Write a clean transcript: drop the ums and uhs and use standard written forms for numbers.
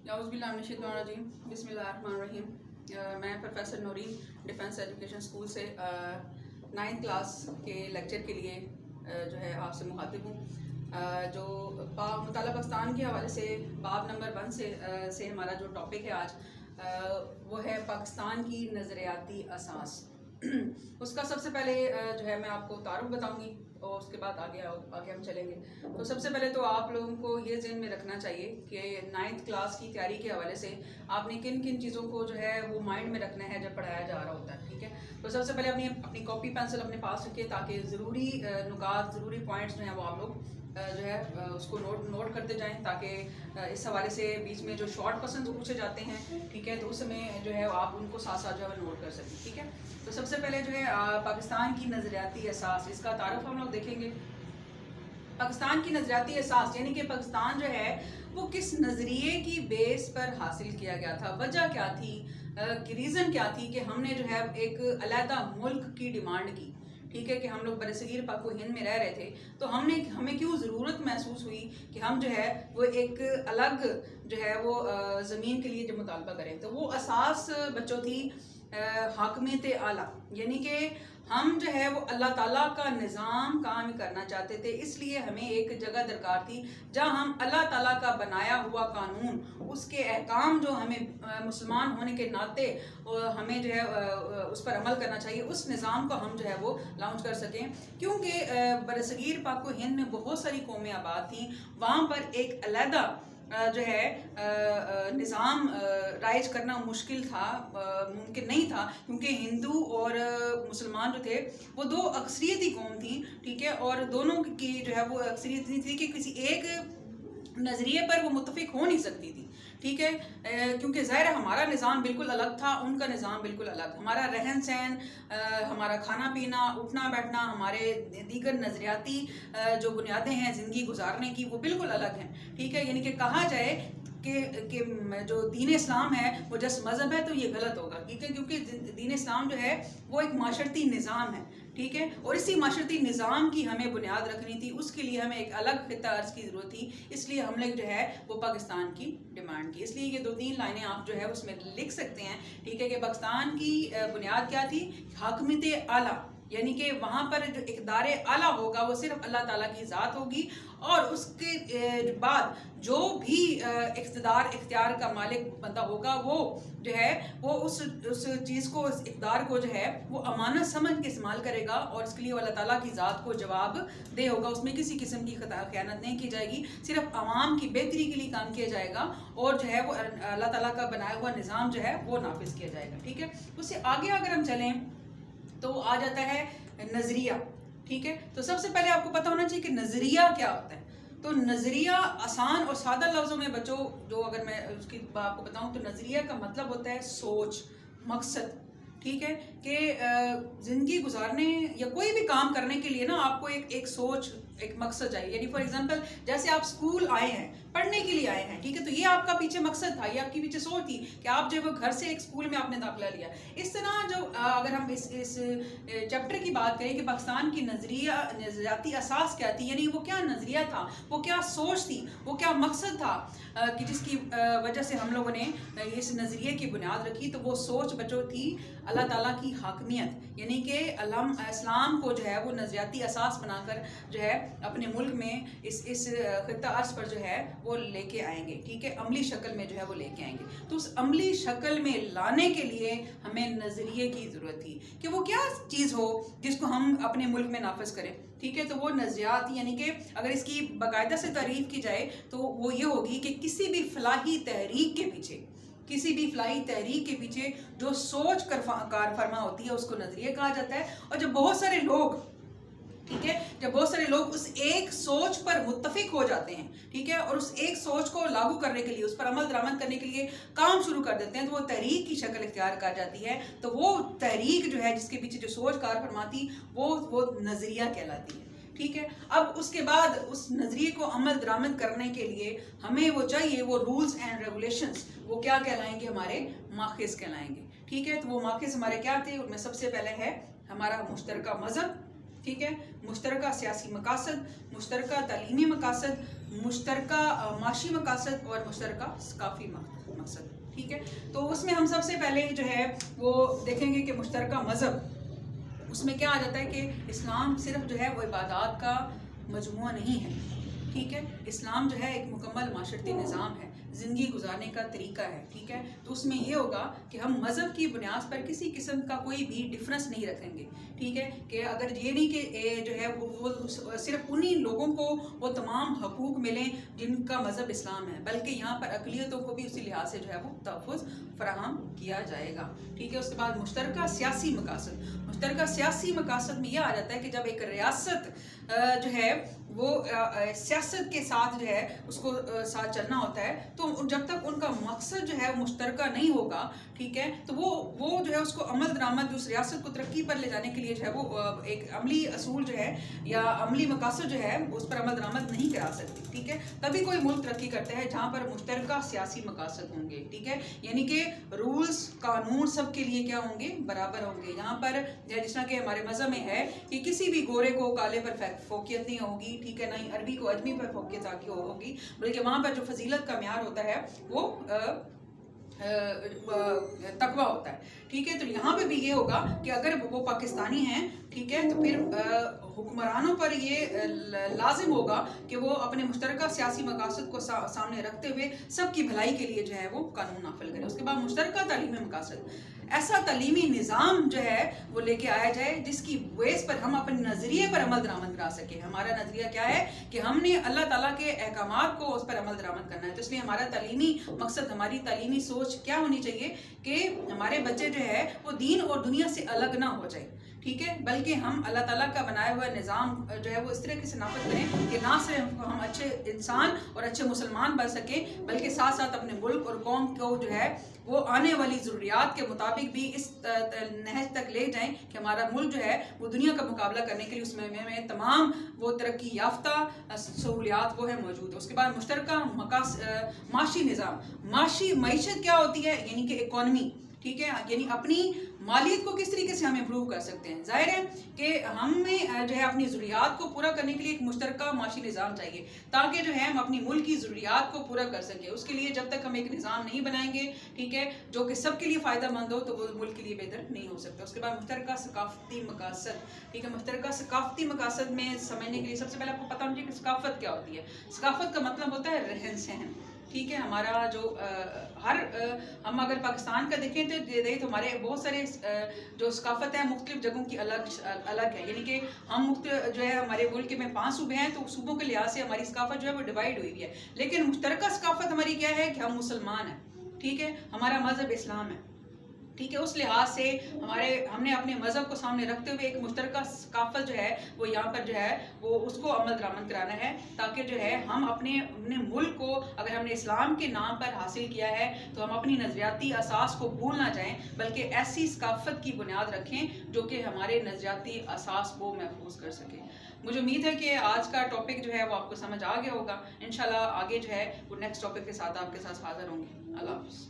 اعوذ باللہ من الشیطان الرجیم، بسم اللہ الرحمن الرحیم۔ میں professor Noreen defence education school سے 9th کلاس کے لیکچر کے لیے جو ہے آپ سے مخاطب ہوں۔ جو مطالعہ پاکستان کے حوالے سے باب نمبر 1 سے ہمارا جو ٹاپک ہے آج وہ ہے پاکستان کی نظریاتی اساس۔ اس کا سب سے پہلے جو ہے میں آپ کو تعارف بتاؤں گی اور اس کے بعد آگے ہم چلیں گے۔ تو سب سے پہلے تو آپ لوگوں کو یہ ذہن میں رکھنا چاہیے کہ 9th کلاس کی تیاری کے حوالے سے آپ نے کن کن چیزوں کو جو ہے وہ مائنڈ میں رکھنا ہے جب پڑھایا جا رہا ہوتا ہے، ٹھیک ہے۔ تو سب سے پہلے اپنی کاپی پینسل اپنے پاس رکھیے تاکہ ضروری نکات، ضروری پوائنٹس جو ہیں وہ آپ لوگ جو ہے اس کو نوٹ کرتے جائیں، تاکہ اس حوالے سے بیچ میں جو شارٹ کوسچنز پوچھے جاتے ہیں، ٹھیک ہے، تو اس میں جو ہے آپ ان کو ساتھ ساتھ جو ہے نوٹ کر سکیں، ٹھیک ہے۔ تو سب سے پہلے جو ہے پاکستان کی نظریاتی اساس، اس کا تعارف ہم لوگ دیکھیں گے۔ پاکستان کی نظریاتی اساس یعنی کہ پاکستان جو ہے وہ کس نظریے کی بیس پر حاصل کیا گیا تھا، وجہ کیا تھی، ریزن کیا تھی کہ ہم نے جو ہے ایک علیحدہ ملک کی ڈیمانڈ کی، ٹھیک ہے، کہ ہم لوگ برصغیر پاک و ہند میں رہ رہے تھے، تو ہمیں کیوں ضرورت محسوس ہوئی کہ ہم جو ہے وہ ایک الگ جو ہے وہ زمین کے لیے جو مطالبہ کریں۔ تو وہ اساس بچوں تھی حاکمیت اعلیٰ، یعنی کہ ہم جو ہے وہ اللہ تعالیٰ کا نظام قائم کرنا چاہتے تھے، اس لیے ہمیں ایک جگہ درکار تھی جہاں ہم اللہ تعالیٰ کا بنایا ہوا قانون، اس کے احکام جو ہمیں مسلمان ہونے کے ناطے ہمیں جو ہے اس پر عمل کرنا چاہیے، اس نظام کو ہم جو ہے وہ لانچ کر سکیں۔ کیونکہ برصغیر پاک و ہند میں بہت ساری قومیں آباد تھیں، وہاں پر ایک علیحدہ جو ہے نظام رائج کرنا مشکل تھا، ممکن نہیں تھا، کیونکہ ہندو اور مسلمان جو تھے وہ دو اکثریتی قوم تھیں، ٹھیک ہے، اور دونوں کی جو ہے وہ اکثریت تھی کہ کسی ایک نظریے پر وہ متفق ہو نہیں سکتی تھی، ٹھیک ہے، کیونکہ ظاہر ہمارا نظام بالکل الگ تھا، ان کا نظام بالکل الگ، ہمارا رہن سہن، ہمارا کھانا پینا، اٹھنا بیٹھنا، ہمارے دیگر نظریاتی جو بنیادیں ہیں زندگی گزارنے کی وہ بالکل الگ ہیں، ٹھیک ہے۔ یعنی کہ کہا جائے کہ جو دین اسلام ہے وہ جس مذہب ہے تو یہ غلط ہوگا، ٹھیک ہے، کیونکہ دین اسلام جو ہے وہ ایک معاشرتی نظام ہے، ٹھیک ہے، اور اسی معاشرتی نظام کی ہمیں بنیاد رکھنی تھی، اس کے لیے ہمیں ایک الگ خطہ ارض کی ضرورت تھی، اس لیے ہم نے جو ہے وہ پاکستان کی ڈیمانڈ کی۔ اس لیے یہ 2-3 لائنیں آپ جو ہے اس میں لکھ سکتے ہیں، ٹھیک ہے، کہ پاکستان کی بنیاد کیا تھی، حاکمیت اعلیٰ، یعنی کہ وہاں پر جو اقتدار اعلیٰ ہوگا وہ صرف اللہ تعالیٰ کی ذات ہوگی، اور اس کے بعد جو بھی اختیار کا مالک بندہ ہوگا وہ جو ہے وہ اس چیز کو، اس اقتدار کو جو ہے وہ امانت سمجھ کے استعمال کرے گا، اور اس کے لیے اللہ تعالیٰ کی ذات کو جواب دہ ہوگا، اس میں کسی قسم کی خیانت نہیں کی جائے گی، صرف عوام کی بہتری کے لیے کام کیا جائے گا، اور جو ہے وہ اللہ تعالیٰ کا بنایا ہوا نظام جو ہے وہ نافذ کیا جائے گا، ٹھیک ہے۔ اس سے آگے اگر ہم چلیں تو آ جاتا ہے نظریہ، ٹھیک ہے۔ تو سب سے پہلے آپ کو پتہ ہونا چاہیے کہ نظریہ کیا ہوتا ہے۔ تو نظریہ آسان اور سادہ لفظوں میں بچوں جو اگر میں اس کی آپ کو بتاؤں تو نظریہ کا مطلب ہوتا ہے سوچ، مقصد، ٹھیک ہے، کہ زندگی گزارنے یا کوئی بھی کام کرنے کے لیے نا آپ کو ایک سوچ، ایک مقصد چاہیے۔ یعنی فار ایگزامپل جیسے آپ اسکول آئے ہیں، پڑھنے کے لیے آئے ہیں، ٹھیک ہے، تو یہ آپ کا پیچھے مقصد تھا، یہ آپ کی پیچھے سوچ تھی کہ آپ جو گھر سے ایک اسکول میں آپ نے داخلہ لیا۔ اس طرح جو اگر ہم اس چیپٹر کی بات کریں کہ پاکستان کی نظریاتی اساس کیا تھی، یعنی وہ کیا نظریہ تھا، وہ کیا سوچ تھی، وہ کیا مقصد تھا کہ جس کی وجہ سے ہم لوگوں نے اس نظریے کی بنیاد رکھی، تو وہ سوچ بچوں تھی اللہ تعالیٰ کی حاکمیت، یعنی کہ اسلام کو جو ہے وہ نظریاتی اساس بنا کر جو ہے اپنے ملک میں اس خطہ ارض پر جو ہے وہ لے کے آئیں گے، ٹھیک ہے، عملی شکل میں جو ہے وہ لے کے آئیں گے۔ تو اس عملی شکل میں لانے کے لیے ہمیں نظریے کی ضرورت تھی کہ وہ کیا چیز ہو جس کو ہم اپنے ملک میں نافذ کریں، ٹھیک ہے۔ تو وہ نظریات، یعنی کہ اگر اس کی باقاعدہ سے تعریف کی جائے تو وہ یہ ہوگی کہ کسی بھی فلاحی تحریک کے پیچھے جو سوچ کار فرما ہوتی ہے اس کو نظریہ کہا جاتا ہے، اور جب بہت سارے لوگ، ٹھیک ہے، جب بہت سارے لوگ اس ایک سوچ پر متفق ہو جاتے ہیں، ٹھیک ہے، اور اس ایک سوچ کو لاگو کرنے کے لیے، اس پر عمل درآمد کرنے کے لیے کام شروع کر دیتے ہیں، تو وہ تحریک کی شکل اختیار کر جاتی ہے۔ تو وہ تحریک جو ہے جس کے پیچھے جو سوچ کار فرماتی وہ نظریہ کہلاتی ہے، ٹھیک ہے۔ اب اس کے بعد اس نظریے کو عمل درآمد کرنے کے لیے ہمیں وہ چاہیے، وہ رولز اینڈ ریگولیشنز، وہ کیا کہلائیں گے، ہمارے ماخذ کہلائیں گے، ٹھیک ہے۔ تو وہ ماخذ ہمارے کیا تھے، ان میں سب سے پہلے ہے ہمارا مشترکہ مذہب، ٹھیک ہے، مشترکہ سیاسی مقاصد، مشترکہ تعلیمی مقاصد، مشترکہ معاشی مقاصد اور مشترکہ ثقافتی مقصد. ٹھیک ہے, تو اس میں ہم سب سے پہلے جو ہے وہ دیکھیں گے کہ مشترکہ مذہب, اس میں کیا آ جاتا ہے کہ اسلام صرف جو ہے وہ عبادات کا مجموعہ نہیں ہے. ٹھیک ہے, اسلام جو ہے ایک مکمل معاشرتی نظام ہے, زندگی گزارنے کا طریقہ ہے. ٹھیک ہے, تو اس میں یہ ہوگا کہ ہم مذہب کی بنیاد پر کسی قسم کا کوئی بھی ڈفرینس نہیں رکھیں گے. ٹھیک ہے, کہ اگر یہ نہیں کہ جو ہے وہ صرف انہی لوگوں کو وہ تمام حقوق ملیں جن کا مذہب اسلام ہے, بلکہ یہاں پر اقلیتوں کو بھی اسی لحاظ سے جو ہے وہ تحفظ فراہم کیا جائے گا. ٹھیک ہے, اس کے بعد مشترکہ سیاسی مقاصد. مشترکہ سیاسی مقاصد میں یہ آ جاتا ہے کہ جب ایک ریاست جو ہے وہ سیاست کے ساتھ جو ہے اس کو ساتھ چلنا ہوتا ہے, تو جب تک ان کا مقصد جو ہے مشترکہ نہیں ہوگا, ٹھیک ہے, تو وہ جو ہے اس کو عمل درآمد اس ریاست کو ترقی پر لے جانے کے لیے جو ہے وہ ایک عملی اصول جو ہے یا عملی مقاصد جو ہے اس پر عمل درآمد نہیں کرا سکتی. ٹھیک ہے, تبھی کوئی ملک ترقی کرتا ہے جہاں پر مشترکہ سیاسی مقاصد ہوں گے. ٹھیک ہے, یعنی کہ رولز قانون سب کے لیے کیا ہوں گے, برابر ہوں گے. یہاں پر جس طرح کہ ہمارے مذہب میں ہے کہ کسی بھی گورے کو کالے پر فوقیت نہیں ہوگی. ٹھیک ہے, نہ ہی عربی کو اجمی پر فوقیت ہوگی, بلکہ وہاں پر جو فضیلت کا معیار ہوتا ہے وہ تقوی ہوتا ہے. ٹھیک ہے, تو یہاں پہ بھی یہ ہوگا کہ اگر وہ پاکستانی ہیں, ٹھیک ہے, تو پھر حکمرانوں پر یہ لازم ہوگا کہ وہ اپنے مشترکہ سیاسی مقاصد کو سامنے رکھتے ہوئے سب کی بھلائی کے لیے جو ہے وہ قانون نافذ کرے. اس کے بعد مشترکہ تعلیمی مقاصد, ایسا تعلیمی نظام جو ہے وہ لے کے آیا جائے جس کی بیس پر ہم اپنے نظریے پر عمل درآمد کرا سکیں. ہمارا نظریہ کیا ہے کہ ہم نے اللہ تعالیٰ کے احکامات کو اس پر عمل درآمد کرنا ہے. تو اس لیے ہمارا تعلیمی مقصد, ہماری تعلیمی سوچ کیا ہونی چاہیے کہ ہمارے بچے جو ہے وہ دین اور دنیا سے الگ نہ ہو جائے. ٹھیک ہے, بلکہ ہم اللہ تعالیٰ کا بنایا ہوا نظام جو ہے وہ اس طریقے سے نافذ کریں کہ نہ صرف ہم اچھے انسان اور اچھے مسلمان بن سکیں, بلکہ ساتھ ساتھ اپنے ملک اور قوم کو جو ہے وہ آنے والی ضروریات کے مطابق بھی اس نہج تک لے جائیں کہ ہمارا ملک جو ہے وہ دنیا کا مقابلہ کرنے کے لیے اس میں تمام وہ ترقی یافتہ سہولیات وہ ہے موجود ہے. اس کے بعد مشترکہ معاشی نظام. معیشت کیا ہوتی ہے, یعنی کہ اکانومی. ٹھیک ہے, یعنی اپنی مالیت کو کس طریقے سے ہم امپروو کر سکتے ہیں. ظاہر ہے کہ ہمیں جو ہے اپنی ضروریات کو پورا کرنے کے لیے ایک مشترکہ معاشی نظام چاہیے تاکہ جو ہے ہم اپنی ملک کی ضروریات کو پورا کر سکیں. اس کے لیے جب تک ہم ایک نظام نہیں بنائیں گے, ٹھیک ہے, جو کہ سب کے لیے فائدہ مند ہو, تو وہ ملک کے لیے بہتر نہیں ہو سکتا. اس کے بعد مشترکہ ثقافتی مقاصد. ٹھیک ہے, مشترکہ ثقافتی مقاصد میں سمجھنے کے لیے سب سے پہلے آپ کو پتہ ہونا چاہیے کہ ثقافت کیا ہوتی ہے. ثقافت کا مطلب ہوتا ہے رہن سہن. ٹھیک ہے, ہمارا جو ہم اگر پاکستان کا دیکھیں تو ہمارے بہت سارے جو ثقافت ہے مختلف جگہوں کی الگ ہے. یعنی کہ ہم جو ہے ہمارے ملک میں 5 صوبے ہیں, تو صوبوں کے لحاظ سے ہماری ثقافت جو ہے وہ ڈیوائڈ ہوئی ہے. لیکن مشترکہ ثقافت ہماری کیا ہے کہ ہم مسلمان ہیں. ٹھیک ہے, ہمارا مذہب اسلام ہے. ٹھیک ہے, اس لحاظ سے ہم نے اپنے مذہب کو سامنے رکھتے ہوئے ایک مشترکہ ثقافت جو ہے وہ یہاں پر جو ہے وہ اس کو عمل درآمد کرانا ہے, تاکہ جو ہے ہم اپنے ملک کو, اگر ہم نے اسلام کے نام پر حاصل کیا ہے, تو ہم اپنی نظریاتی اساس کو بھول نہ جائیں, بلکہ ایسی ثقافت کی بنیاد رکھیں جو کہ ہمارے نظریاتی اساس کو محفوظ کر سکے. مجھے امید ہے کہ آج کا ٹاپک جو ہے وہ آپ کو سمجھ آ گیا ہوگا. انشاءاللہ آگے جو ہے وہ نیکسٹ ٹاپک کے ساتھ آپ کے ساتھ حاضر ہوں گے. اللہ حافظ.